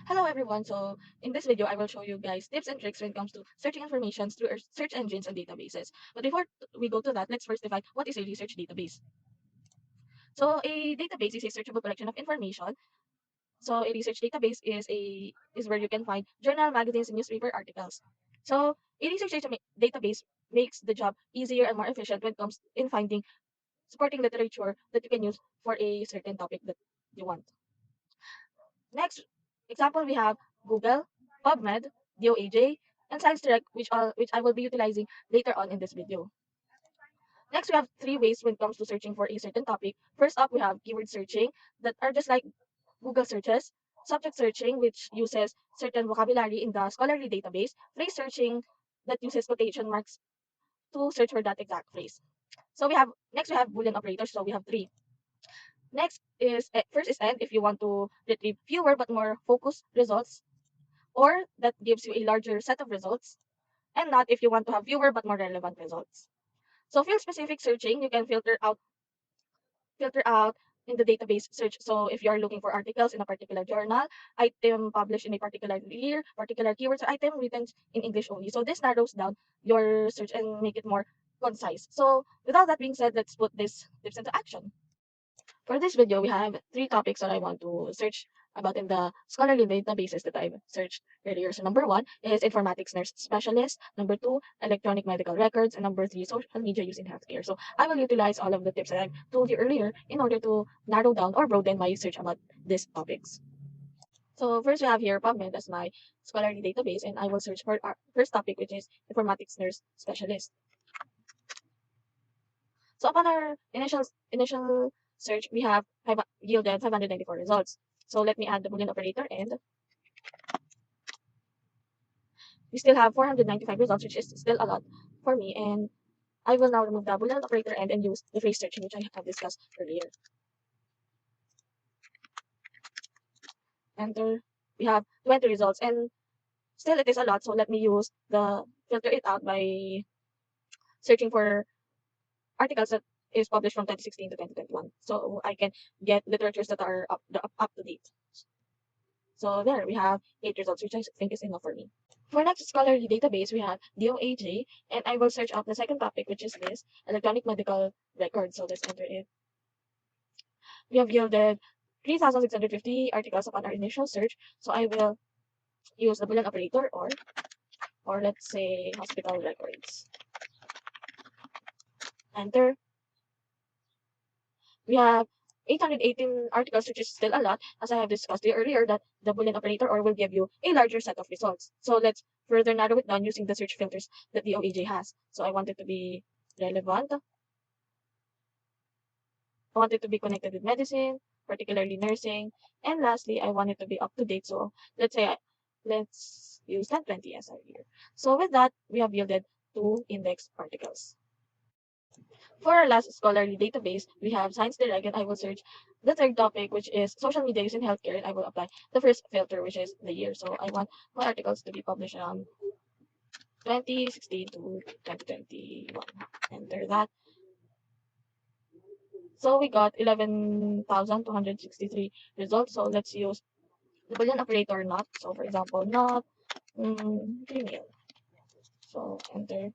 Hello everyone. So in this video, I will show you guys tips and tricks when it comes to searching information through our search engines and databases. But before we go to that, let's first define what is a research database. So a database is a searchable collection of information. So a research database is where you can find journal, magazines, and newspaper articles. So a database makes the job easier and more efficient when it comes in finding supporting literature that you can use for a certain topic that you want. Next example, we have Google, PubMed, DOAJ, and ScienceDirect, which I will be utilizing later on in this video. Next, we have three ways when it comes to searching for a certain topic. First up, we have keyword searching that are just like Google searches. Subject searching, which uses certain vocabulary in the scholarly database. Phrase searching that uses quotation marks to search for that exact phrase. So we have Boolean operators. So we have three. Next is first is end if you want to retrieve fewer but more focused results, or that gives you a larger set of results, and not if you want to have fewer but more relevant results. So field specific searching, you can filter out in the database search. So if you are looking for articles in a particular journal, item published in a particular year, particular keywords, or item written in English only. So this narrows down your search and make it more concise. So without that being said, let's put these tips into action. For this video, we have three topics that I want to search about in the scholarly databases that I've searched earlier. So number one is informatics nurse specialist. Number two, electronic medical records. And number three, social media use in healthcare. So I will utilize all of the tips that I've told you earlier in order to narrow down or broaden my search about these topics. So first we have here PubMed as my scholarly database, and I will search for our first topic, which is informatics nurse specialist. So upon our initial search, we have yielded 594 results. So let me add the Boolean operator, and we still have 495 results, which is still a lot for me. And I will now remove the Boolean operator and use the phrase searching, which I have discussed earlier. Enter. We have 20 results, and still it is a lot. So let me use the filter it out by searching for articles that is published from 2016 to 2021. So I can get literatures that are up to date. So there we have 8 results, which I think is enough for me. For next scholarly database, we have DOAJ, and I will search out the second topic, which is this electronic medical records. So let's enter it. We have yielded 3,650 articles upon our initial search. So I will use the Boolean operator, or let's say hospital records. Enter. We have 818 articles, which is still a lot, as I have discussed earlier, that the Boolean operator or will give you a larger set of results. So let's further narrow it down using the search filters that the OEJ has. So I want it to be relevant. I want it to be connected with medicine, particularly nursing. And lastly, I want it to be up to date. So let's use 1020 as our year. So with that, we have yielded 2 index articles. For our last scholarly database, we have ScienceDirect, and I will search the third topic, which is social media use in healthcare, and I will apply the first filter, which is the year. So I want my articles to be published on 2016 to 2021. Enter that. So we got 11,263 results. So let's use the Boolean operator not. So for example, not female. So enter.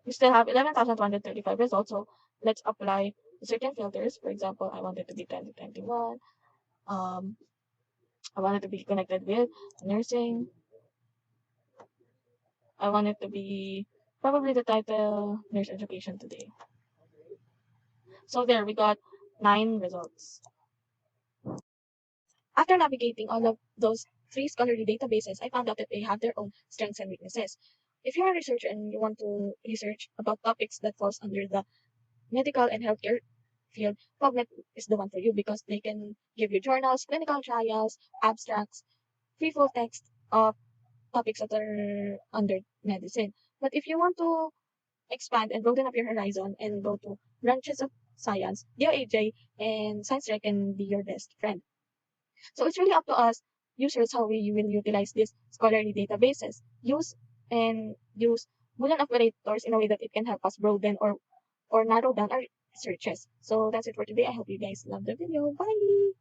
We still have 11,235 results. So let's apply certain filters. For example, I want it to be 2021. I want it to be connected with nursing. I want it to be probably the title Nurse Education Today. So there we got 9 results. After navigating all of those 3 scholarly databases, I found out that they have their own strengths and weaknesses. If you're a researcher and you want to research about topics that falls under the medical and healthcare field, PubMed is the one for you because they can give you journals, clinical trials, abstracts, free full text of topics that are under medicine. But if you want to expand and broaden up your horizon and go to branches of science, DOAJ and ScienceDirect can be your best friend. So it's really up to us users how we will utilize these scholarly databases. Use Boolean operators in a way that it can help us broaden or narrow down our searches. So that's it for today. I hope you guys love the video. Bye!